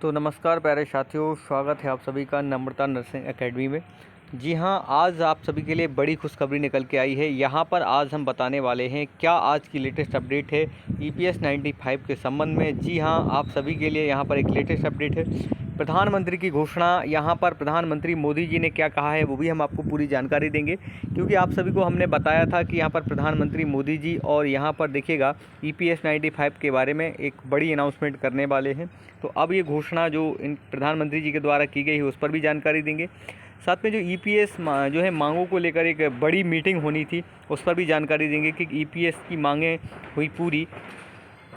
तो नमस्कार प्यारे साथियों, स्वागत है आप सभी का नम्रता नर्सिंग एकेडमी में। जी हाँ, आज आप सभी के लिए बड़ी खुशखबरी निकल के आई है। यहाँ पर आज हम बताने वाले हैं क्या आज की लेटेस्ट अपडेट है EPS 95 के संबंध में। जी हाँ, आप सभी के लिए यहाँ पर एक लेटेस्ट अपडेट है। प्रधानमंत्री की घोषणा, यहाँ पर प्रधानमंत्री मोदी जी ने क्या कहा है वो भी हम आपको पूरी जानकारी देंगे, क्योंकि आप सभी को हमने बताया था कि यहाँ पर प्रधानमंत्री मोदी जी और यहाँ पर देखिएगा EPS 95 के बारे में एक बड़ी अनाउंसमेंट करने वाले हैं। तो अब ये घोषणा जो इन प्रधानमंत्री जी के द्वारा की गई है उस पर भी जानकारी देंगे। साथ में जो EPS जो है मांगों को लेकर एक बड़ी मीटिंग होनी थी उस पर भी जानकारी देंगे कि EPS की मांगें हुई पूरी।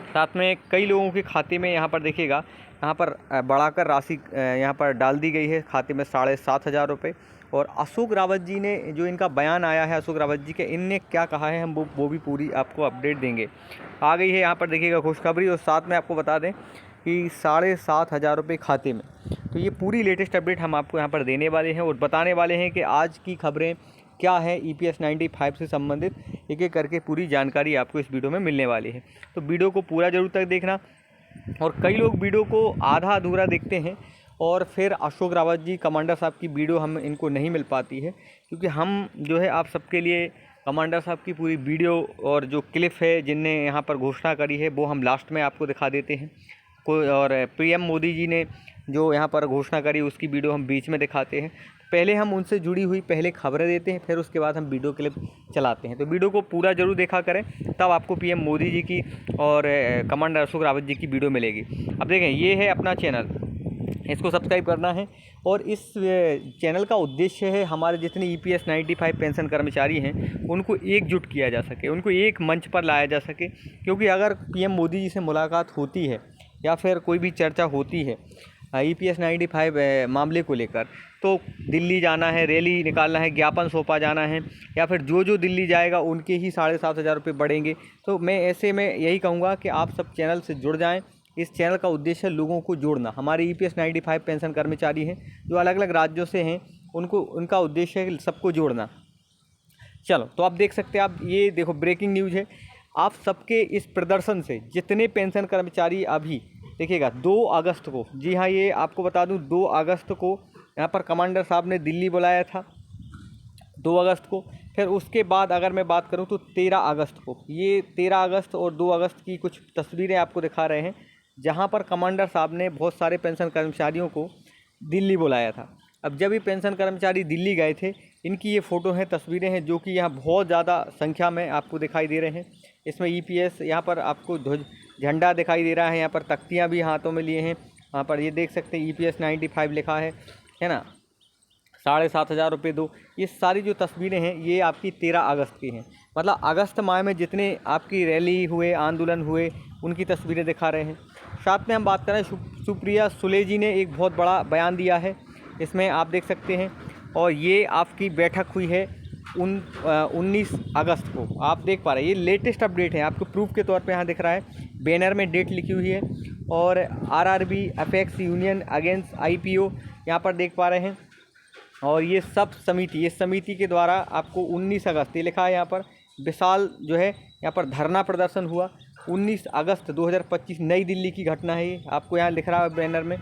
साथ में कई लोगों के खाते में यहाँ पर देखिएगा, यहाँ पर बढ़ाकर राशि यहाँ पर डाल दी गई है खाते में 7,500 रुपये। और अशोक रावत जी ने जो इनका बयान आया है, अशोक रावत जी के, इनने क्या कहा है हम वो भी पूरी आपको अपडेट देंगे। आ गई है यहाँ पर देखिएगा खुशखबरी, और साथ में आपको बता दें कि 7,500 रुपये खाते में। तो ये पूरी लेटेस्ट अपडेट हम आपको यहाँ पर देने वाले हैं और बताने वाले हैं कि आज की खबरें क्या है EPS 95 से संबंधित, एक एक करके पूरी जानकारी आपको इस वीडियो में मिलने वाली है। तो वीडियो को पूरा जरूर तक देखना। और कई लोग वीडियो को आधा अधूरा देखते हैं और फिर अशोक रावत जी कमांडर साहब की वीडियो हम इनको नहीं मिल पाती है, क्योंकि हम जो है आप सबके लिए कमांडर साहब की पूरी वीडियो और जो क्लिप है जिनने यहाँ पर घोषणा करी है वो हम लास्ट में आपको दिखा देते हैं। कोई और PM मोदी जी ने जो यहाँ पर घोषणा करी उसकी वीडियो हम बीच में दिखाते हैं। पहले हम उनसे जुड़ी हुई पहले खबरें देते हैं, फिर उसके बाद हम वीडियो क्लिप चलाते हैं। तो वीडियो को पूरा जरूर देखा करें, तब आपको PM मोदी जी की और कमांडर अशोक रावत जी की वीडियो मिलेगी। अब देखें, ये है अपना चैनल, इसको सब्सक्राइब करना है। और इस चैनल का उद्देश्य है हमारे जितने EPS 95 पेंशन कर्मचारी हैं उनको एकजुट किया जा सके, उनको एक मंच पर लाया जा सके। क्योंकि अगर PM मोदी जी से मुलाकात होती है या फिर कोई भी चर्चा होती है EPS 95 मामले को लेकर, तो दिल्ली जाना है, रैली निकालना है, ज्ञापन सौंपा जाना है, या फिर जो दिल्ली जाएगा उनके ही 7,500 रुपये बढ़ेंगे। तो मैं ऐसे में यही कहूँगा कि आप सब चैनल से जुड़ जाएं। इस चैनल का उद्देश्य है लोगों को जोड़ना। हमारे EPS 95 पेंशन कर्मचारी हैं जो अलग अलग राज्यों से हैं, उनका उद्देश्य है सबको जोड़ना। चलो, तो आप देख सकते हैं, आप ये देखो ब्रेकिंग न्यूज़ है। आप सबके इस प्रदर्शन से जितने पेंशन कर्मचारी अभी देखिएगा 2 अगस्त को, जी हाँ, ये आपको बता दूं 2 अगस्त को यहाँ पर कमांडर साहब ने दिल्ली बुलाया था, 2 अगस्त को। फिर उसके बाद अगर मैं बात करूं तो 13 अगस्त को, ये 13 अगस्त और 2 अगस्त की कुछ तस्वीरें आपको दिखा रहे हैं जहां पर कमांडर साहब ने बहुत सारे पेंशन कर्मचारियों को दिल्ली बुलाया था। अब जब ये पेंशन कर्मचारी दिल्ली गए थे, इनकी ये फ़ोटो हैं, तस्वीरें हैं, जो कि यहाँ बहुत ज़्यादा संख्या में आपको दिखाई दे रहे हैं। इसमें EPS यहाँ पर आपको ध्वज झंडा दिखाई दे रहा है, यहाँ पर तख्तियाँ भी हाथों में लिए हैं। यहाँ पर ये देख सकते हैं EPS 95 लिखा है ना, 7,500 रुपये दो। ये सारी जो तस्वीरें हैं ये आपकी 13 अगस्त की हैं। मतलब अगस्त माह में जितने आपकी रैली हुए, आंदोलन हुए, उनकी तस्वीरें दिखा रहे हैं। साथ में हम बात करें, सुप्रिया सुले जी ने एक बहुत बड़ा बयान दिया है, इसमें आप देख सकते हैं। और ये आपकी बैठक हुई है 19 अगस्त को, आप देख पा रहे हैं। ये लेटेस्ट अपडेट है, आपको प्रूफ के तौर पे यहाँ दिख रहा है, बैनर में डेट लिखी हुई है। और RRB apex union against IPO यहाँ पर देख पा रहे हैं। और ये सब समिति, इस समिति के द्वारा आपको 19 अगस्त ये लिखा है यहाँ पर, विशाल जो है यहाँ पर धरना प्रदर्शन हुआ 19 अगस्त 2025, नई दिल्ली की घटना है। ये आपको यहाँ लिख रहा है बैनर में,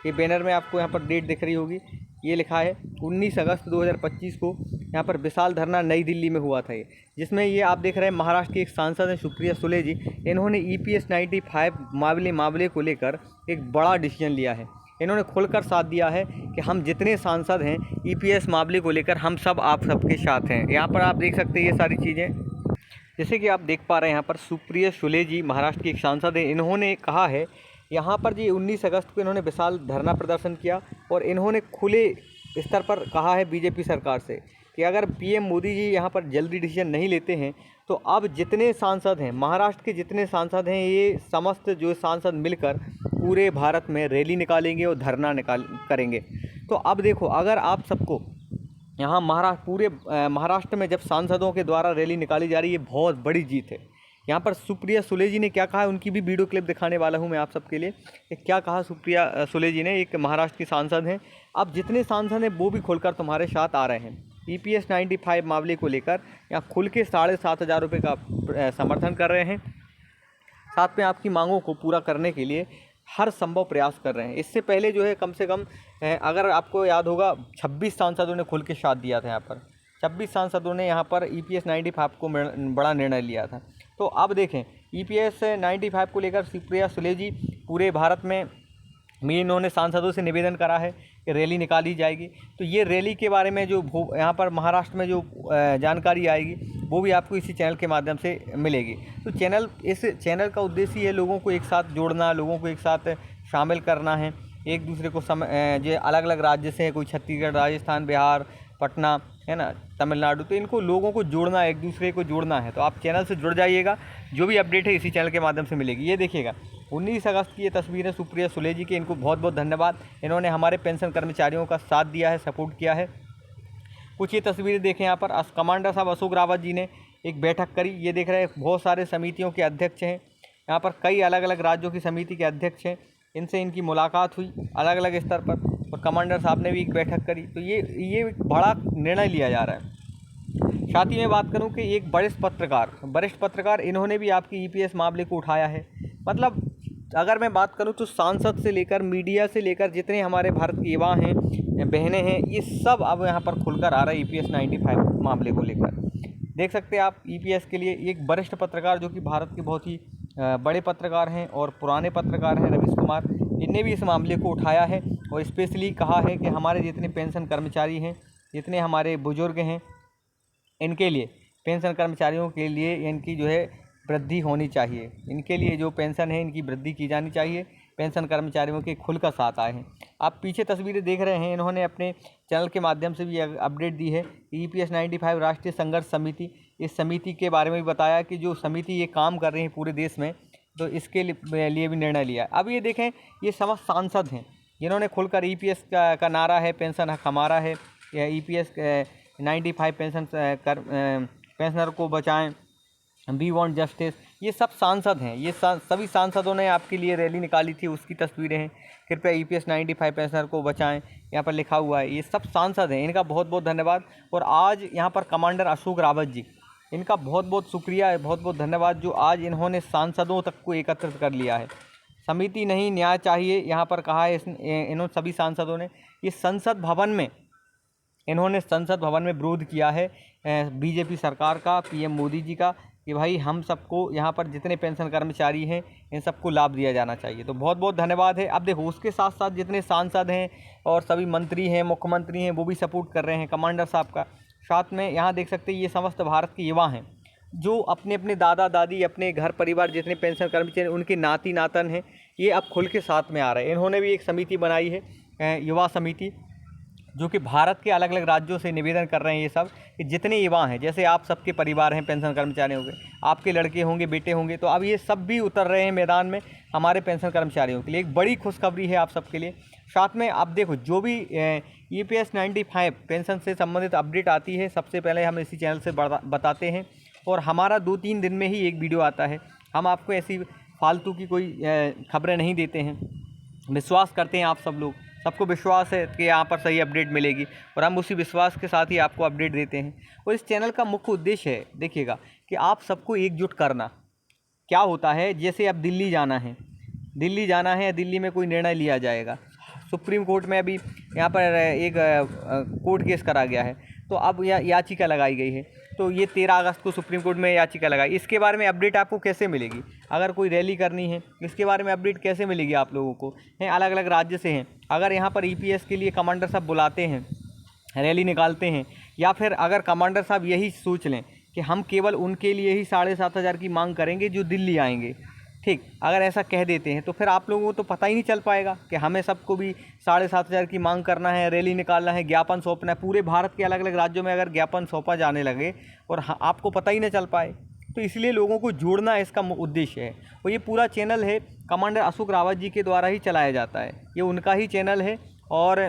ये बैनर में आपको यहाँ पर डेट दिख रही होगी, ये लिखा है 19 अगस्त 2025 को यहाँ पर विशाल धरना नई दिल्ली में हुआ था। ये जिसमें ये आप देख रहे हैं महाराष्ट्र की एक सांसद हैं सुप्रिया सुले जी, इन्होंने EPS 95 मामले को लेकर एक बड़ा डिसीजन लिया है। इन्होंने खुलकर साथ दिया है कि हम जितने सांसद हैं EPS मामले को लेकर हम सब आप सबके साथ हैं। यहाँ पर आप देख सकते हैं ये सारी चीज़ें, जैसे कि आप देख पा रहे हैं यहाँ पर सुप्रिया सुले जी महाराष्ट्र की एक सांसद हैं। इन्होंने कहा है यहाँ पर जी 19 अगस्त को इन्होंने विशाल धरना प्रदर्शन किया और इन्होंने खुले स्तर पर कहा है BJP सरकार से कि अगर PM मोदी जी यहाँ पर जल्दी डिसीजन नहीं लेते हैं तो अब जितने सांसद हैं, महाराष्ट्र के जितने सांसद हैं, ये समस्त जो सांसद मिलकर पूरे भारत में रैली निकालेंगे और धरना करेंगे। तो अब देखो, अगर आप सबको यहाँ पूरे महाराष्ट्र में जब सांसदों के द्वारा रैली निकाली जा रही है, बहुत बड़ी जीत है। यहाँ पर सुप्रिया सुले जी ने क्या कहा है, उनकी भी वीडियो क्लिप दिखाने वाला हूँ मैं आप सबके लिए। क्या कहा सुप्रिया सुले जी ने, एक महाराष्ट्र की सांसद हैं। अब जितने सांसद हैं वो भी खुलकर तुम्हारे साथ आ रहे हैं EPS 95 मामले को लेकर, यहाँ खुल के 7,500 रुपये का समर्थन कर रहे हैं। साथ में आपकी मांगों को पूरा करने के लिए हर संभव प्रयास कर रहे हैं। इससे पहले जो है कम से कम अगर आपको याद होगा 26 सांसदों ने खुल के साथ दिया था यहाँ पर। 26 सांसदों ने यहाँ पर EPS 95 को बड़ा निर्णय लिया था। तो अब देखें EPS 95 को लेकर सुप्रिया सुले जी पूरे भारत में इन्होंने सांसदों से निवेदन करा है कि रैली निकाली जाएगी। तो ये रैली के बारे में जो यहाँ पर महाराष्ट्र में जो जानकारी आएगी वो भी आपको इसी चैनल के माध्यम से मिलेगी। तो इस चैनल का उद्देश्य है लोगों को एक साथ जोड़ना, लोगों को एक साथ शामिल करना है, एक दूसरे को जो अलग अलग राज्य से है, कोई छत्तीसगढ़, राजस्थान, बिहार, पटना, है ना, तमिलनाडु, तो इनको लोगों को जोड़ना है, एक दूसरे को जोड़ना है। तो आप चैनल से जुड़ जाइएगा, जो भी अपडेट है इसी चैनल के माध्यम से मिलेगी। ये देखिएगा 19 अगस्त की ये तस्वीरें सुप्रिया सुले जी की, इनको बहुत बहुत धन्यवाद। इन्होंने हमारे पेंशन कर्मचारियों का साथ दिया है, सपोर्ट किया है। कुछ ये तस्वीरें देखें, यहाँ पर कमांडर साहब अशोक रावत जी ने एक बैठक करी। ये देख रहे हैं बहुत सारे समितियों के अध्यक्ष हैं, यहाँ पर कई अलग अलग राज्यों की समिति के अध्यक्ष हैं, इनसे इनकी मुलाकात हुई अलग अलग स्तर पर, और कमांडर साहब ने भी एक बैठक करी। तो ये बड़ा निर्णय लिया जा रहा है। साथ ही मैं बात करूं कि एक वरिष्ठ पत्रकार इन्होंने भी आपकी EPS मामले को उठाया है। मतलब अगर मैं बात करूं तो सांसद से लेकर मीडिया से लेकर जितने हमारे भारत के युवा हैं, बहनें हैं, ये सब अब यहाँ पर खुलकर आ रहा है EPS 95 मामले को लेकर। देख सकते हैं आप EPS के लिए एक वरिष्ठ पत्रकार जो कि भारत के बहुत ही बड़े पत्रकार हैं और पुराने पत्रकार हैं, रवीश कुमार, इनने भी इस मामले को उठाया है और स्पेशली कहा है कि हमारे जितने पेंशन कर्मचारी हैं, जितने हमारे बुजुर्ग हैं, इनके लिए, पेंशन कर्मचारियों के लिए इनकी जो है वृद्धि होनी चाहिए। इनके लिए जो पेंशन है इनकी वृद्धि की जानी चाहिए। पेंशन कर्मचारियों के खुल का साथ आए हैं। आप पीछे तस्वीरें देख रहे हैं, इन्होंने अपने चैनल के माध्यम से भी अपडेट दी है। EPS 95 राष्ट्रीय संघर्ष समिति, इस समिति के बारे में भी बताया कि जो समिति ये काम कर रही है पूरे देश में, तो इसके लिए भी निर्णय लिया। अब ये देखें, ये समस्त सांसद हैं जिन्होंने खुलकर EPS का नारा है, पेंशन हक हमारा है, या EPS 95 पेंशनर को बचाएं, वी वांट जस्टिस, ये सब सांसद हैं। ये सभी सांसदों ने आपके लिए रैली निकाली थी, उसकी तस्वीरें हैं। कृपया EPS 95 पेंशनर को बचाएं, यहाँ पर लिखा हुआ है। ये सब सांसद हैं, इनका बहुत बहुत धन्यवाद। और आज यहाँ पर कमांडर अशोक रावत जी, इनका बहुत बहुत शुक्रिया, बहुत बहुत धन्यवाद, जो आज इन्होंने सांसदों तक को एकत्रित कर लिया है। समिति नहीं, न्याय चाहिए, यहाँ पर कहा है इन्होंने सभी सांसदों ने। ये संसद भवन में विरोध किया है BJP सरकार का, PM मोदी जी का, कि भाई हम सबको यहाँ पर जितने पेंशन कर्मचारी हैं इन सबको लाभ दिया जाना चाहिए। तो बहुत बहुत धन्यवाद है। अब देखो, उसके साथ साथ जितने सांसद हैं और सभी मंत्री हैं, मुख्यमंत्री हैं, वो भी सपोर्ट कर रहे हैं कमांडर साहब का। साथ में यहाँ देख सकते हैं, ये समस्त भारत के युवा हैं जो अपने अपने दादा दादी, अपने घर परिवार जितने पेंशन कर्मचारी, उनके नाती नातन हैं, ये अब खुल के साथ में आ रहे हैं। इन्होंने भी एक समिति बनाई है, युवा समिति, जो कि भारत के अलग अलग राज्यों से निवेदन कर रहे हैं ये सब, कि जितने युवा हैं, जैसे आप सबके परिवार हैं, पेंशन कर्मचारी होंगे, आपके लड़के होंगे, बेटे होंगे, तो अब ये सब भी उतर रहे हैं मैदान में हमारे पेंशन कर्मचारियों के लिए। एक बड़ी खुशखबरी है आप सबके लिए। साथ में आप देखो, जो भी EPS 95 पेंशन से संबंधित अपडेट आती है, सबसे पहले हम इसी चैनल से बताते हैं, और हमारा 2-3 दिन में ही एक वीडियो आता है। हम आपको ऐसी फालतू की कोई खबरें नहीं देते हैं। विश्वास करते हैं आप सब लोग, सबको विश्वास है कि यहाँ पर सही अपडेट मिलेगी, और हम उसी विश्वास के साथ ही आपको अपडेट देते हैं। और इस चैनल का मुख्य उद्देश्य है, देखिएगा, कि आप सबको एकजुट करना। क्या होता है, जैसे अब दिल्ली जाना है, दिल्ली में कोई निर्णय लिया जाएगा, सुप्रीम कोर्ट में अभी यहाँ पर एक कोर्ट केस करा गया है, तो अब याचिका लगाई गई है, तो ये 13 अगस्त को सुप्रीम कोर्ट में याचिका लगाई। इसके बारे में अपडेट आपको कैसे मिलेगी? अगर कोई रैली करनी है, इसके बारे में अपडेट कैसे मिलेगी आप लोगों को? हैं, अलग अलग राज्य से हैं, अगर यहाँ पर EPS के लिए कमांडर साहब बुलाते हैं, रैली निकालते हैं, या फिर अगर कमांडर साहब यही सोच लें कि हम केवल उनके लिए ही 7,500 की मांग करेंगे जो दिल्ली आएंगे, ठीक, अगर ऐसा कह देते हैं, तो फिर आप लोगों को तो पता ही नहीं चल पाएगा कि हमें सबको भी 7,500 की मांग करना है, रैली निकालना है, ज्ञापन सौंपना है। पूरे भारत के अलग अलग राज्यों में अगर ज्ञापन सौंपा जाने लगे और आपको पता ही नहीं चल पाए, तो इसलिए लोगों को जोड़ना इसका उद्देश्य है। और ये पूरा चैनल है कमांडर अशोक रावत जी के द्वारा ही चलाया जाता है, ये उनका ही चैनल है, और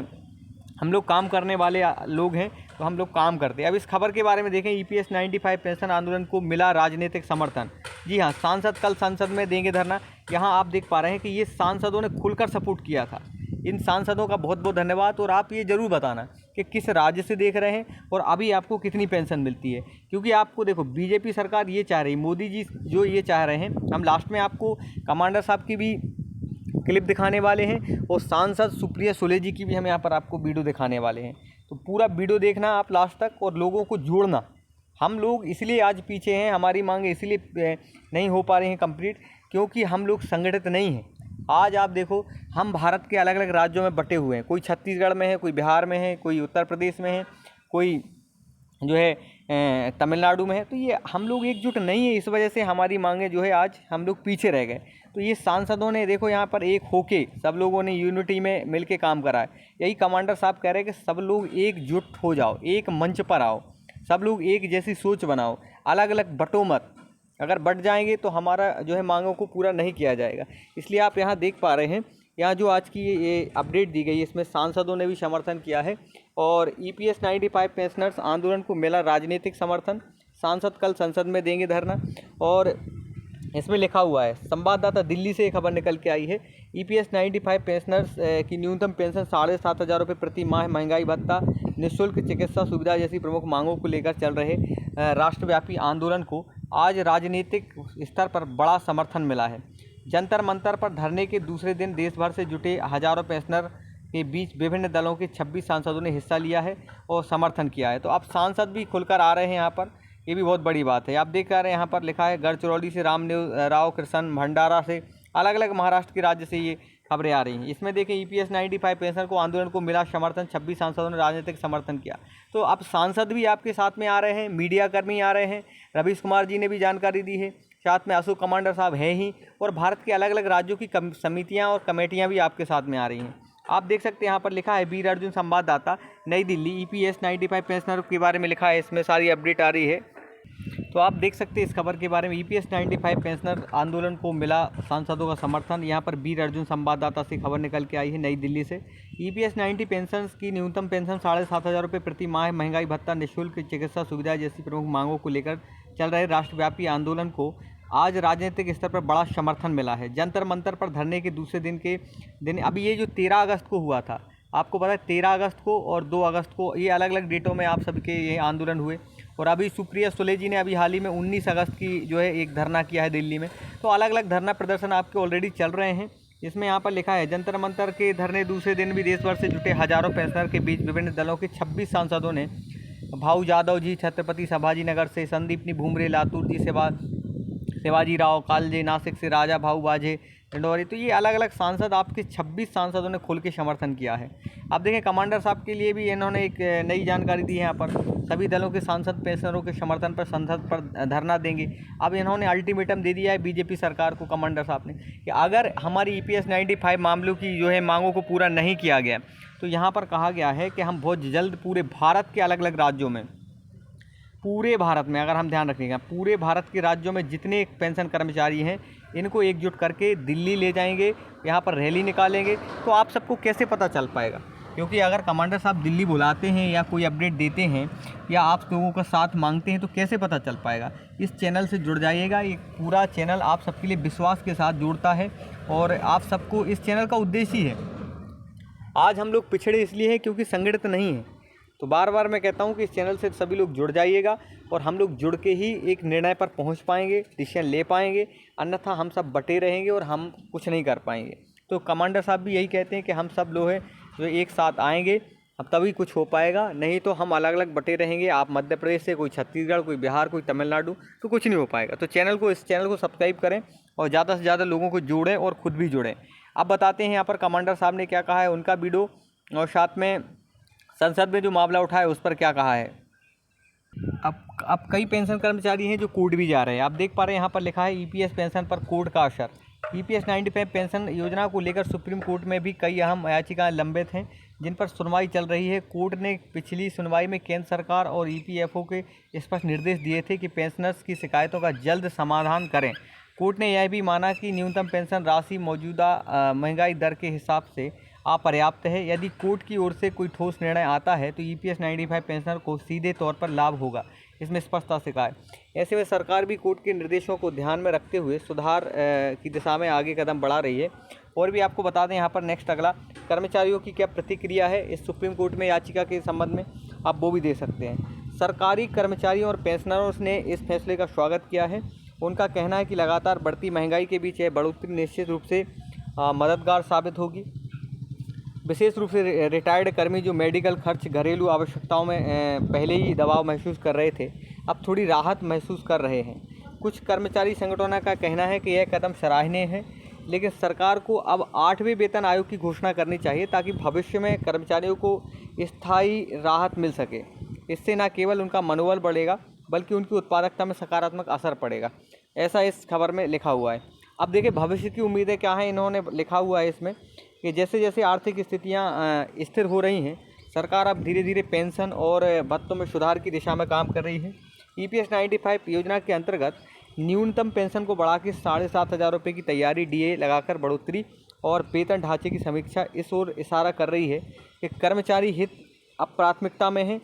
हम लोग काम करने वाले लोग हैं, तो हम लोग काम करते हैं। अब इस खबर के बारे में देखें, EPS 95 पेंशन आंदोलन को मिला राजनीतिक समर्थन। जी हाँ, सांसद कल संसद में देंगे धरना। यहाँ आप देख पा रहे हैं कि ये सांसदों ने खुलकर सपोर्ट किया था। इन सांसदों का बहुत बहुत धन्यवाद। और आप ये ज़रूर बताना कि किस राज्य से देख रहे हैं और अभी आपको कितनी पेंशन मिलती है, क्योंकि आपको देखो, BJP सरकार ये चाह रही, मोदी जी जो ये चाह रहे हैं, हम लास्ट में आपको कमांडर साहब की भी क्लिप दिखाने वाले हैं और सांसद सुप्रिया सुले जी की भी हम यहाँ पर आपको वीडियो दिखाने वाले हैं। तो पूरा वीडियो देखना आप लास्ट तक और लोगों को जोड़ना। हम लोग इसलिए आज पीछे हैं, हमारी मांगे इसलिए नहीं हो पा रही हैं कंप्लीट क्योंकि हम लोग संगठित नहीं हैं। आज आप देखो, हम भारत के अलग अलग राज्यों में बटे हुए हैं, कोई छत्तीसगढ़ में है, कोई बिहार में है, कोई उत्तर प्रदेश में है, कोई जो है तमिलनाडु में है। तो ये हम लोग एकजुट नहीं है, इस वजह से हमारी मांगे जो है आज हम लोग पीछे रह गए। तो ये सांसदों ने देखो यहाँ पर एक होके सब लोगों ने यूनिटी में मिल के काम करा है। यही कमांडर साहब कह रहे हैं कि सब लोग एकजुट हो जाओ, एक मंच पर आओ, सब लोग एक जैसी सोच बनाओ, अलग अलग बटो मत। अगर बट जाएंगे तो हमारा जो है मांगों को पूरा नहीं किया जाएगा। इसलिए आप यहाँ देख पा रहे हैं, यहाँ जो आज की ये अपडेट दी गई है इसमें सांसदों ने भी समर्थन किया है और EPS 95 पेंशनर्स आंदोलन को मिला राजनीतिक समर्थन, सांसद कल संसद में देंगे धरना। और इसमें लिखा हुआ है, संवाददाता दिल्ली से एक खबर निकल के आई है, EPS 95 पेंशनर्स की न्यूनतम पेंशन 7,500 रुपये प्रति माह, महंगाई भत्ता, निःशुल्क चिकित्सा सुविधा जैसी प्रमुख मांगों को लेकर चल रहे राष्ट्रव्यापी आंदोलन को आज राजनीतिक स्तर पर बड़ा समर्थन मिला है। जंतर मंतर पर धरने के दूसरे दिन देश भर से जुटे हजारों पेंशनर के बीच विभिन्न दलों के 26 सांसदों ने हिस्सा लिया है और समर्थन किया है। तो अब सांसद भी खुलकर आ रहे हैं यहाँ पर, ये भी बहुत बड़ी बात है। आप देख पा रहे हैं यहाँ पर लिखा है, गढ़चिरौली से राव कृष्ण, भंडारा से, अलग अलग महाराष्ट्र के राज्य से ये खबरें आ रही हैं। इसमें देखें, EPS 95 पेंशन को आंदोलन को मिला समर्थन, 26 सांसदों ने राजनीतिक समर्थन किया। तो अब सांसद भी आपके साथ में आ रहे हैं, मीडिया कर्मी आ रहे हैं, रवीश कुमार जी ने भी जानकारी दी है, साथ में अशोक कमांडर साहब हैं ही, और भारत के अलग अलग राज्यों की समितियां और कमेटियां भी आपके साथ में आ रही हैं। आप देख सकते हैं यहाँ पर लिखा है, वीर अर्जुन संवाददाता नई दिल्ली, EPS 95 पेंशनर के बारे में लिखा है, इसमें सारी अपडेट आ रही है। तो आप देख सकते हैं इस खबर के बारे में, EPS 95 पेंशनर आंदोलन को मिला सांसदों का समर्थन। यहाँ पर वीर अर्जुन संवाददाता से खबर निकल के आई है नई दिल्ली से। EPS 90 पेंशन की न्यूनतम पेंशन 7,500 रुपये प्रति माह, महंगाई भत्ता, निःशुल्क चिकित्सा सुविधा जैसी प्रमुख मांगों को लेकर चल रहे राष्ट्रव्यापी आंदोलन को आज राजनीतिक स्तर पर बड़ा समर्थन मिला है। जंतर मंतर पर धरने के दूसरे दिन अभी ये जो 13 अगस्त को हुआ था, आपको पता है 13 अगस्त को और 2 अगस्त को, ये अलग अलग डेटों में आप सबके ये आंदोलन हुए। और अभी सुप्रिया सुले जी ने अभी हाल ही में 19 अगस्त की जो है एक धरना किया है दिल्ली में। तो अलग अलग धरना प्रदर्शन आपके ऑलरेडी चल रहे हैं। इसमें यहाँ पर लिखा है, जंतर मंतर के धरने दूसरे दिन भी देश भर से जुटे हजारों पेंशनर के बीच विभिन्न दलों के 26 सांसदों ने, भाऊ जादव जी छत्रपति संभाजी नगर से, संदीपनी भूमरे लातूर जी शिवाजी राव कालजे, नासिक से राजा भाऊ बाजे डिंडोरी। तो ये अलग अलग सांसद आपके 26 सांसदों ने खुल के समर्थन किया है। आप देखें, कमांडर साहब के लिए भी इन्होंने एक नई जानकारी दी है यहाँ पर, सभी दलों के सांसद पेंशनरों के समर्थन पर संसद पर धरना देंगे। अब इन्होंने अल्टीमेटम दे दिया है बीजेपी सरकार को, कमांडर साहब ने, कि अगर हमारी EPS 95 मामलों की जो है मांगों को पूरा नहीं किया गया तो यहाँ पर कहा गया है कि हम बहुत जल्द पूरे भारत के अलग अलग राज्यों में, पूरे भारत में, अगर हम ध्यान रखेंगे, पूरे भारत के राज्यों में जितने पेंशन कर्मचारी हैं इनको एकजुट करके दिल्ली ले जाएंगे, यहाँ पर रैली निकालेंगे। तो आप सबको कैसे पता चल पाएगा? क्योंकि अगर कमांडर साहब दिल्ली बुलाते हैं या कोई अपडेट देते हैं या आप लोगों का साथ मांगते हैं तो कैसे पता चल पाएगा? इस चैनल से जुड़ जाइएगा। ये पूरा चैनल आप सबके लिए विश्वास के साथ जुड़ता है और आप सबको इस चैनल का उद्देश्य ही है। आज हम लोग पिछड़े इसलिए हैं क्योंकि संगठित नहीं है। तो बार बार मैं कहता हूं कि इस चैनल से सभी लोग जुड़ जाइएगा और हम लोग जुड़ के ही एक निर्णय पर पहुंच पाएंगे, डिसीजन ले पाएंगे, अन्यथा हम सब बटे रहेंगे और हम कुछ नहीं कर पाएंगे। तो कमांडर साहब भी यही कहते हैं कि हम सब लोग हैं जो एक साथ आएंगे, अब तभी कुछ हो पाएगा, नहीं तो हम अलग अलग बटे रहेंगे। आप मध्य प्रदेश से, कोई छत्तीसगढ़, कोई बिहार, कोई तमिलनाडु, तो कुछ नहीं हो पाएगा। तो इस चैनल को सब्सक्राइब करें और ज़्यादा से ज़्यादा लोगों को जोड़ें और ख़ुद भी जुड़ें। अब बताते हैं यहाँ पर कमांडर साहब ने क्या कहा है, उनका वीडियो, और साथ में संसद में जो मामला उठा है उस पर क्या कहा है। अब कई पेंशन कर्मचारी हैं जो कोर्ट भी जा रहे हैं। आप देख पा रहे हैं यहाँ पर लिखा है, EPS पेंशन पर कोर्ट का असर। EPS 95 पेंशन योजना को लेकर सुप्रीम कोर्ट में भी कई अहम याचिकाएं लंबित हैं जिन पर सुनवाई चल रही है। कोर्ट ने पिछली सुनवाई में केंद्र सरकार और EPFO के स्पष्ट निर्देश दिए थे कि पेंशनर्स की शिकायतों का जल्द समाधान करें। कोर्ट ने यह भी माना कि न्यूनतम पेंशन राशि मौजूदा महंगाई दर के हिसाब से अपर्याप्त है। यदि कोर्ट की ओर से कोई ठोस निर्णय आता है तो EPS 95 पेंशनर को सीधे तौर पर लाभ होगा, इसमें स्पष्टता से कहा है। ऐसे में सरकार भी कोर्ट के निर्देशों को ध्यान में रखते हुए सुधार की दिशा में आगे कदम बढ़ा रही है। और भी आपको बता दें यहाँ पर नेक्स्ट अगला, कर्मचारियों की क्या प्रतिक्रिया है इस सुप्रीम कोर्ट में याचिका के संबंध में, आप वो भी दे सकते हैं। सरकारी कर्मचारियों और पेंशनरों ने इस फैसले का स्वागत किया है। उनका कहना है कि लगातार बढ़ती महंगाई के बीच यह बढ़ोतरी निश्चित रूप से मददगार साबित होगी। विशेष रूप से रिटायर्ड कर्मी जो मेडिकल खर्च, घरेलू आवश्यकताओं में पहले ही दबाव महसूस कर रहे थे, अब थोड़ी राहत महसूस कर रहे हैं। कुछ कर्मचारी संगठनों का कहना है कि यह कदम सराहनीय है, लेकिन सरकार को अब 8वें वेतन आयोग की घोषणा करनी चाहिए ताकि भविष्य में कर्मचारियों को स्थायी राहत मिल सके। इससे न केवल उनका मनोबल बढ़ेगा बल्कि उनकी उत्पादकता में सकारात्मक असर पड़ेगा, ऐसा इस खबर में लिखा हुआ है। अब देखिए भविष्य की उम्मीदें क्या हैं, इन्होंने लिखा हुआ है इसमें कि जैसे जैसे आर्थिक स्थितियाँ स्थिर हो रही हैं, सरकार अब धीरे धीरे पेंशन और भत्तों में सुधार की दिशा में काम कर रही है। EPS 95 योजना के अंतर्गत न्यूनतम पेंशन को बढ़ा के 7,500 रुपये की तैयारी, DA लगाकर बढ़ोतरी और वेतन ढांचे की समीक्षा इस ओर इशारा कर रही है कि कर्मचारी हित अब प्राथमिकता में है।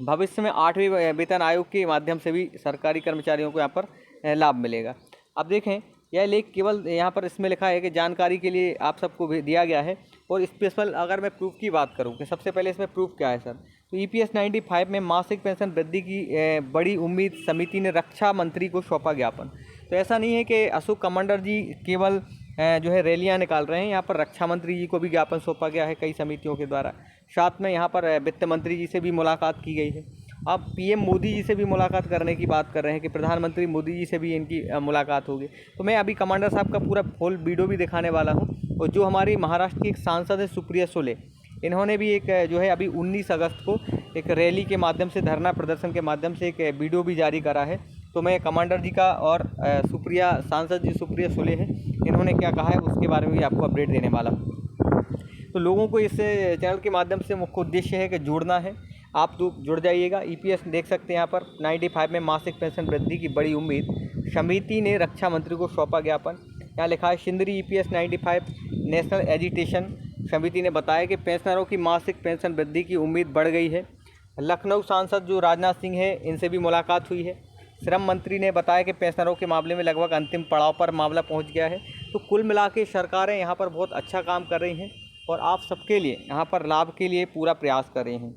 भविष्य में 8वें वेतन आयोग के माध्यम से भी सरकारी कर्मचारियों को यहाँ पर लाभ मिलेगा। अब देखें यह लेख केवल यहाँ पर इसमें लिखा है कि जानकारी के लिए आप सबको भी दिया गया है। और स्पेशल अगर मैं प्रूफ की बात करूँ कि सबसे पहले इसमें प्रूफ क्या है सर, तो EPS 95 में मासिक पेंशन वृद्धि की बड़ी उम्मीद समिति ने रक्षा मंत्री को सौंपा ज्ञापन। तो ऐसा नहीं है कि अशोक कमांडर जी केवल जो है रैलियाँ निकाल रहे हैं, यहाँ पर रक्षा मंत्री जी को भी ज्ञापन सौंपा गया है कई समितियों के द्वारा। साथ में यहाँ पर वित्त मंत्री जी से भी मुलाकात की गई है। अब PM मोदी जी से भी मुलाकात करने की बात कर रहे हैं कि प्रधानमंत्री मोदी जी से भी इनकी मुलाकात होगी। तो मैं अभी कमांडर साहब का पूरा फुल वीडियो भी दिखाने वाला हूँ। और जो हमारी महाराष्ट्र की एक सांसद है सुप्रिया सुले, इन्होंने भी एक जो है अभी 19 अगस्त को एक रैली के माध्यम से, धरना प्रदर्शन के माध्यम से एक वीडियो भी जारी करा है। तो मैं कमांडर जी का और सांसद जी सुप्रिया सुले हैं, इन्होंने क्या कहा है उसके बारे में भी आपको अपडेट देने वाला हूँ। तो लोगों को इस चैनल के माध्यम से मुख्य उद्देश्य है कि जुड़ना है, आप लोग जुड़ जाइएगा। EPS देख सकते हैं यहाँ पर 95 में मासिक पेंशन वृद्धि की बड़ी उम्मीद, समिति ने रक्षा मंत्री को सौंपा ज्ञापन। यहाँ लिखा है सिंदरी EPS 95 नेशनल एजिटेशन समिति ने बताया कि पेंशनरों की मासिक पेंशन वृद्धि की उम्मीद बढ़ गई है। लखनऊ सांसद जो राजनाथ सिंह है, इनसे भी मुलाकात हुई है। श्रम मंत्री ने बताया कि पेंशनरों के मामले में लगभग अंतिम पड़ाव पर मामला पहुंच गया है। तो कुल मिला के सरकारें यहाँ पर बहुत अच्छा काम कर रही हैं और आप सबके लिए यहाँ पर लाभ के लिए पूरा प्रयास कर रही हैं।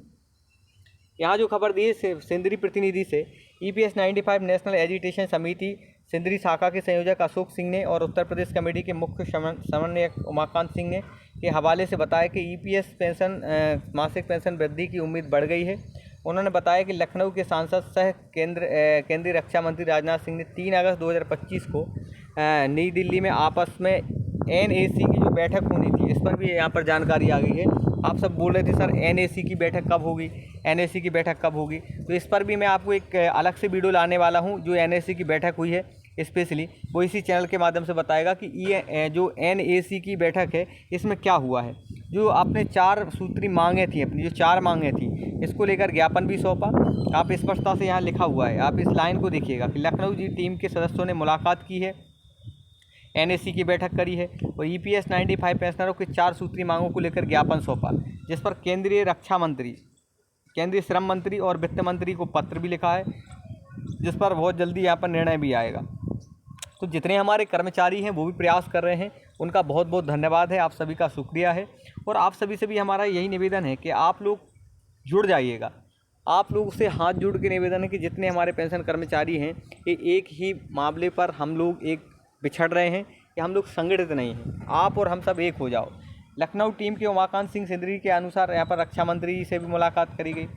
यहाँ जो खबर दी है सिंदरी प्रतिनिधि से, EPS 95 नेशनल एजिटेशन समिति सिंदरी शाखा के संयोजक अशोक सिंह ने और उत्तर प्रदेश कमेटी के मुख्य समन्वयक उमाकांत सिंह ने के हवाले से बताया कि EPS पेंशन मासिक पेंशन वृद्धि की उम्मीद बढ़ गई है। उन्होंने बताया कि लखनऊ के सांसद सह केंद्रीय रक्षा मंत्री राजनाथ सिंह ने 3 अगस्त 2025 को नई दिल्ली में आपस में NAC की जो बैठक होनी थी, इस पर भी यहाँ पर जानकारी आ गई है। आप सब बोल रहे थे सर NAC की बैठक कब होगी, NAC की बैठक कब होगी, तो इस पर भी मैं आपको एक अलग से वीडियो लाने वाला हूँ। जो NAC की बैठक हुई है स्पेशली वो इसी चैनल के माध्यम से बताएगा कि ये जो NAC की बैठक है इसमें क्या हुआ है। जो आपने 4 सूत्री मांगे थी, अपनी जो 4 मांगे थी, इसको लेकर ज्ञापन भी सौंपा। आप स्पष्टता से यहाँ लिखा हुआ है, आप इस लाइन को देखिएगा कि लखनऊ जी टीम के सदस्यों ने मुलाकात की है, NAC की बैठक करी है और EPS 95 पेंशनरों के 4 सूत्री मांगों को लेकर ज्ञापन सौंपा, जिस पर केंद्रीय रक्षा मंत्री, केंद्रीय श्रम मंत्री और वित्त मंत्री को पत्र भी लिखा है, जिस पर बहुत जल्दी यहाँ पर निर्णय भी आएगा। तो जितने हमारे कर्मचारी हैं वो भी प्रयास कर रहे हैं, उनका बहुत बहुत धन्यवाद है, आप सभी का शुक्रिया है। और आप सभी से भी हमारा यही निवेदन है कि आप लोग जुड़ जाइएगा। आप लोग से हाथ जोड़ के निवेदन है कि जितने हमारे पेंशन कर्मचारी हैं, ये एक ही मामले पर हम लोग एक बिछड़ रहे हैं कि हम लोग संगठित नहीं हैं। आप और हम सब एक हो जाओ। लखनऊ टीम के उमाकांत सिंह सिंदरी के अनुसार यहाँ पर रक्षा मंत्री से भी मुलाकात करी गई,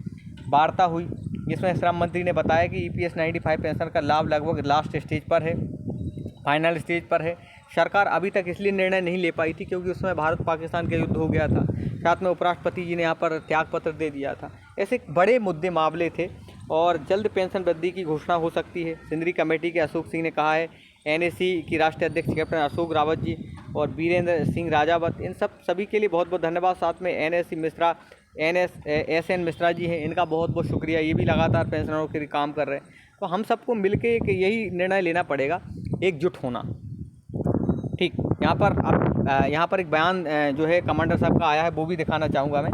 वार्ता हुई, जिसमें श्रम मंत्री ने बताया कि EPS 95 पेंशन का लाभ लगभग लास्ट स्टेज पर है, फाइनल स्टेज पर है। सरकार अभी तक इसलिए निर्णय नहीं ले पाई थी क्योंकि उसमें भारत पाकिस्तान का युद्ध हो गया था, साथ में उपराष्ट्रपति जी ने यहाँ पर त्यागपत्र दे दिया था। ऐसे बड़े मुद्दे मामले थे और जल्द पेंशन वृद्धि की घोषणा हो सकती है। सिंदरी कमेटी के अशोक सिंह ने कहा है, NAC की राष्ट्रीय अध्यक्ष कैप्टन अशोक रावत जी और वीरेंद्र सिंह राजावत, इन सभी के लिए बहुत बहुत धन्यवाद। साथ में NAC मिश्रा, SN मिश्रा जी हैं, इनका बहुत बहुत शुक्रिया, ये भी लगातार पेंशनरों के लिए काम कर रहे हैं। तो हम सबको मिलके एक यही निर्णय लेना पड़ेगा, एकजुट होना। ठीक, यहाँ पर एक बयान जो है कमांडर साहब का आया है, वो भी दिखाना चाहूँगा मैं।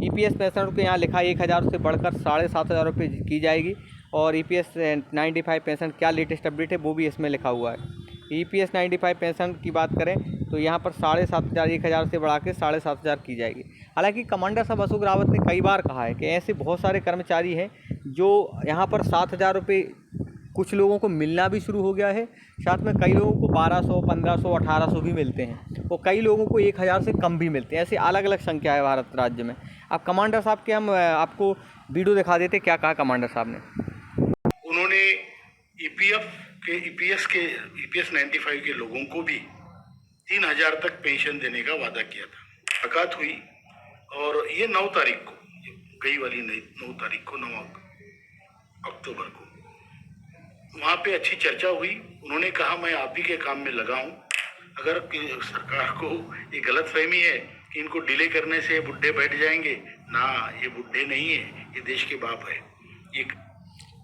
EPS पेंशनरों के यहाँ लिखा है 1,000 से बढ़कर 7,500 रुपये की जाएगी और EPS 95 पेंशन क्या लेटेस्ट अपडेट है वो भी इसमें लिखा हुआ है। EPS 95 पेंशन की बात करें तो यहाँ पर 7,500 1,000 से बढ़ा के 7,500 की जाएगी। हालांकि कमांडर साहब अशोक रावत ने कई बार कहा है कि ऐसे बहुत सारे कर्मचारी हैं जो यहाँ पर 7,000 रुपये कुछ लोगों को मिलना भी शुरू हो गया है। साथ में कई लोगों को 1200, 1500, 1800 भी मिलते हैं और कई लोगों को 1000 से कम भी मिलते हैं। ऐसे अलग अलग संख्या है भारत राज्य में। अब कमांडर साहब के हम आपको वीडियो दिखा देते, क्या कहा कमांडर साहब ने। उन्होंने ईपीएस 95 के लोगों को भी 3000 तक पेंशन देने का वादा किया था। मुलाकात हुई और ये 9 तारीख को, गई वाली 9 तारीख को, 9 अक्टूबर को वहाँ पे अच्छी चर्चा हुई। उन्होंने कहा मैं आप ही के काम में लगा हूँ। अगर सरकार को ये गलतफहमी है कि इनको डिले करने से बुढ़े बैठ जाएंगे, ना, ये बुढ़े नहीं है, ये देश के बाप है। ये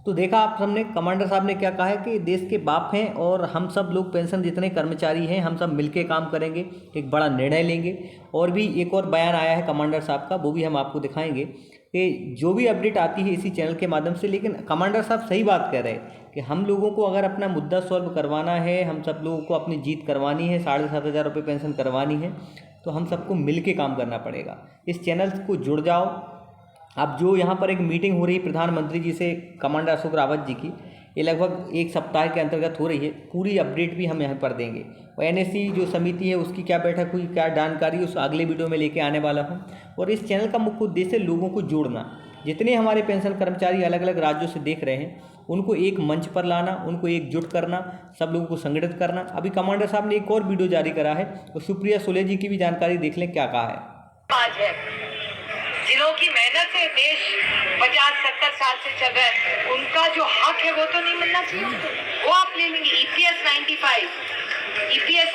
तो देखा आप सबने कमांडर साहब ने क्या कहा है कि देश के बाप हैं और हम सब लोग पेंशन जितने कर्मचारी हैं हम सब मिलके काम करेंगे, एक बड़ा निर्णय लेंगे। और भी एक और बयान आया है कमांडर साहब का, वो भी हम आपको दिखाएंगे कि जो भी अपडेट आती है इसी चैनल के माध्यम से। लेकिन कमांडर साहब सही बात कह रहे हैं कि हम लोगों को अगर अपना मुद्दा सॉल्व करवाना है, हम सब लोगों को अपनी जीत करवानी है, 7500 रुपये पेंशन करवानी है, तो हम सबको मिल के काम करना पड़ेगा। इस चैनल को जुड़ जाओ। अब जो यहाँ पर एक मीटिंग हो रही है प्रधानमंत्री जी से कमांडर अशोक रावत जी की, ये लगभग 1 सप्ताह के अंतर्गत हो रही है। पूरी अपडेट भी हम यहाँ पर देंगे। और एनएससी जो समिति है उसकी क्या बैठक हुई, क्या जानकारी, उस अगले वीडियो में लेके आने वाला हूँ। और इस चैनल का मुख्य उद्देश्य लोगों को जोड़ना। जितने हमारे पेंशन कर्मचारी अलग अलग राज्यों से देख रहे हैं उनको एक मंच पर लाना, उनको एकजुट करना, सब लोगों को संगठित करना। अभी कमांडर साहब ने एक और वीडियो जारी करा है, तो सुप्रिया सुले जी की भी जानकारी देख लें क्या कहा है। जिन्हों की मेहनत से देश 50-70 साल से चल रहा है, उनका जो हक है वो तो नहीं मिलना चाहिए, वो आप ले लेंगे। ईपीएस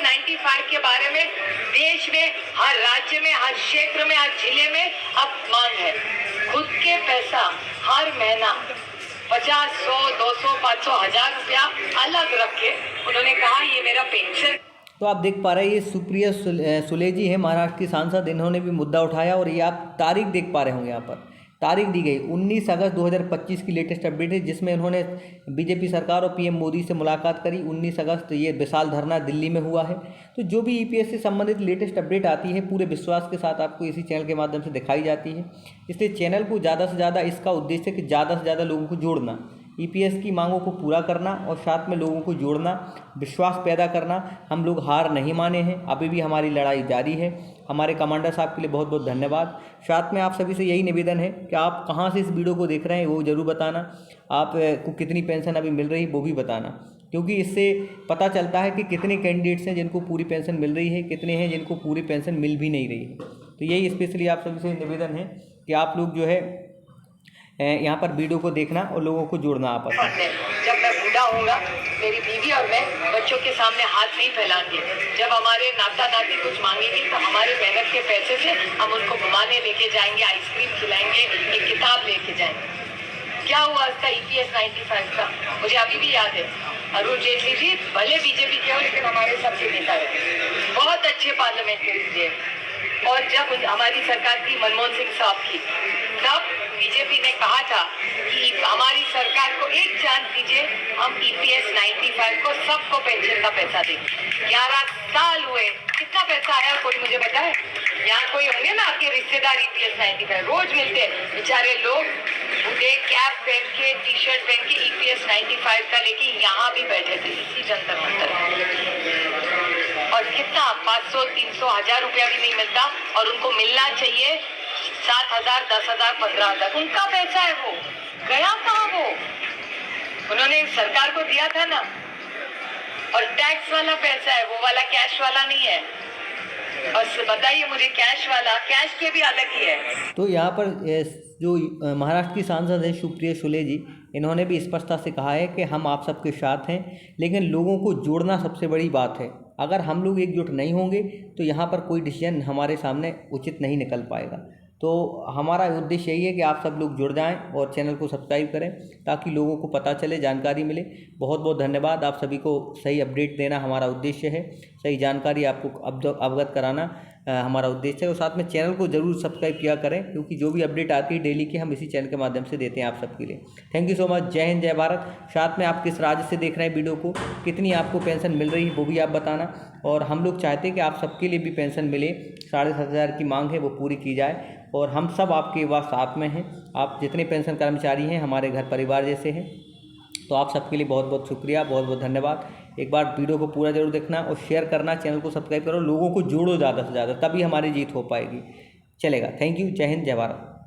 95 के बारे में देश में हर राज्य में, हर क्षेत्र में, हर जिले में अब मांग है। खुद के पैसा हर महीना 50, 100, 200, 500, 1000 रुपया अलग रख के उन्होंने कहा ये मेरा पेंशन। तो आप देख पा रहे हैं ये सुप्रिया सुले जी है, महाराष्ट्र की सांसद। इन्होंने भी मुद्दा उठाया और ये आप तारीख देख पा रहे होंगे, यहाँ पर तारीख दी गई 19 अगस्त 2025 की लेटेस्ट अपडेट है, जिसमें उन्होंने बीजेपी सरकार और पीएम मोदी से मुलाकात करी। 19 अगस्त ये विशाल धरना दिल्ली में हुआ है। तो जो भी ईपीएस से संबंधित लेटेस्ट अपडेट आती है पूरे विश्वास के साथ आपको इसी चैनल के माध्यम से दिखाई जाती है। इसलिए चैनल को ज़्यादा से ज़्यादा, इसका उद्देश्य है कि ज़्यादा से ज़्यादा लोगों को जोड़ना, ईपीएस की मांगों को पूरा करना और साथ में लोगों को जोड़ना, विश्वास पैदा करना। हम लोग हार नहीं माने हैं, अभी भी हमारी लड़ाई जारी है। हमारे कमांडर साहब के लिए बहुत बहुत धन्यवाद। साथ में आप सभी से यही निवेदन है कि आप कहाँ से इस वीडियो को देख रहे हैं वो ज़रूर बताना, आपको कितनी पेंशन अभी मिल रही है वो भी बताना, क्योंकि इससे पता चलता है कि कितने कैंडिडेट्स हैं जिनको पूरी पेंशन मिल रही है, कितने हैं जिनको पूरी पेंशन मिल भी नहीं रही है। तो यही स्पेशली आप सभी से निवेदन है कि आप लोग जो है यहाँ पर वीडियो को देखना और लोगों को जोड़ना आपस में। जब मैं बूढ़ा होऊंगा, मेरी बीवी और मैं बच्चों के सामने हाथ नहीं फैलाएंगे। जब हमारे नाता नाती कुछ मांगेंगे तो हमारे मेहनत के पैसे से हम उनको घुमाने लेके जाएंगे, आइसक्रीम खिलाएंगे, एक किताब लेके जाएंगे। क्या हुआ इसका ईपीएस 95 का, मुझे अभी भी याद है। अरुण जेटली जी भले बीजेपी के हो लेकिन हमारे सबके नेता रहे, बहुत अच्छे पार्लियामेंट्री थे। और जब हमारी सरकार थी मनमोहन सिंह साहब की, तब बीजेपी ने कहा था कि हमारी सरकार को एक चांस दीजिए, हम ईपीएस 95 को सबको पेंशन का पैसा देंगे। 11 साल हुए, कितना पैसा आया कोई मुझे बताए? यहाँ कोई होंगे ना आपके रिश्तेदार ईपीएस 95 रोज मिलते हैं, बेचारे लोग बूढ़े कैप पहन के, टी शर्ट पहन के ईपीएस 95 का लेके यहाँ भी बैठे थे इसी जंतर मंतर। और कितना 500, 300, 1000 रुपया भी नहीं मिलता और उनको मिलना चाहिए 7000, 10,000, 15,000। उनका पैसा है, वो गया कहाँ? वो उन्होंने सरकार को दिया था ना, और टैक्स वाला पैसा है, वो वाला कैश वाला नहीं है। और बताइए मुझे, कैश वाला, कैश के भी अलग ही है। तो यहाँ पर जो महाराष्ट्र की सांसद है सुप्रिया सुले जी, इन्होंने भी स्पष्टता से कहा है कि हम आप सबके साथ हैं, लेकिन लोगों को जोड़ना सबसे बड़ी बात है। अगर हम लोग एकजुट नहीं होंगे तो यहाँ पर कोई डिसीजन हमारे सामने उचित नहीं निकल पाएगा। तो हमारा उद्देश्य यही है कि आप सब लोग जुड़ जाएं और चैनल को सब्सक्राइब करें ताकि लोगों को पता चले, जानकारी मिले। बहुत बहुत धन्यवाद। आप सभी को सही अपडेट देना हमारा उद्देश्य है, सही जानकारी आपको अवगत कराना हमारा उद्देश्य है। और साथ में चैनल को ज़रूर सब्सक्राइब किया करें, क्योंकि जो भी अपडेट आती है डेली की हम इसी चैनल के माध्यम से देते हैं आप सबके लिए। Thank you so much. जय हिंद, जय भारत। साथ में आप किस राज्य से देख रहे हैं वीडियो को, कितनी आपको पेंशन मिल रही है वो भी आप बताना। और हम लोग चाहते हैं कि आप सबके लिए भी पेंशन मिले, 7500 की मांग है वो पूरी की जाए और हम सब आपके साथ में हैं। आप जितने पेंशन कर्मचारी हैं हमारे घर परिवार जैसे हैं। तो आप सबके लिए बहुत बहुत शुक्रिया, बहुत बहुत धन्यवाद। एक बार वीडियो को पूरा जरूर देखना और शेयर करना, चैनल को सब्सक्राइब करो, लोगों को जोड़ो ज़्यादा से ज़्यादा, तभी हमारी जीत हो पाएगी। चलेगा। Thank you. जय हिंद, जय भारत।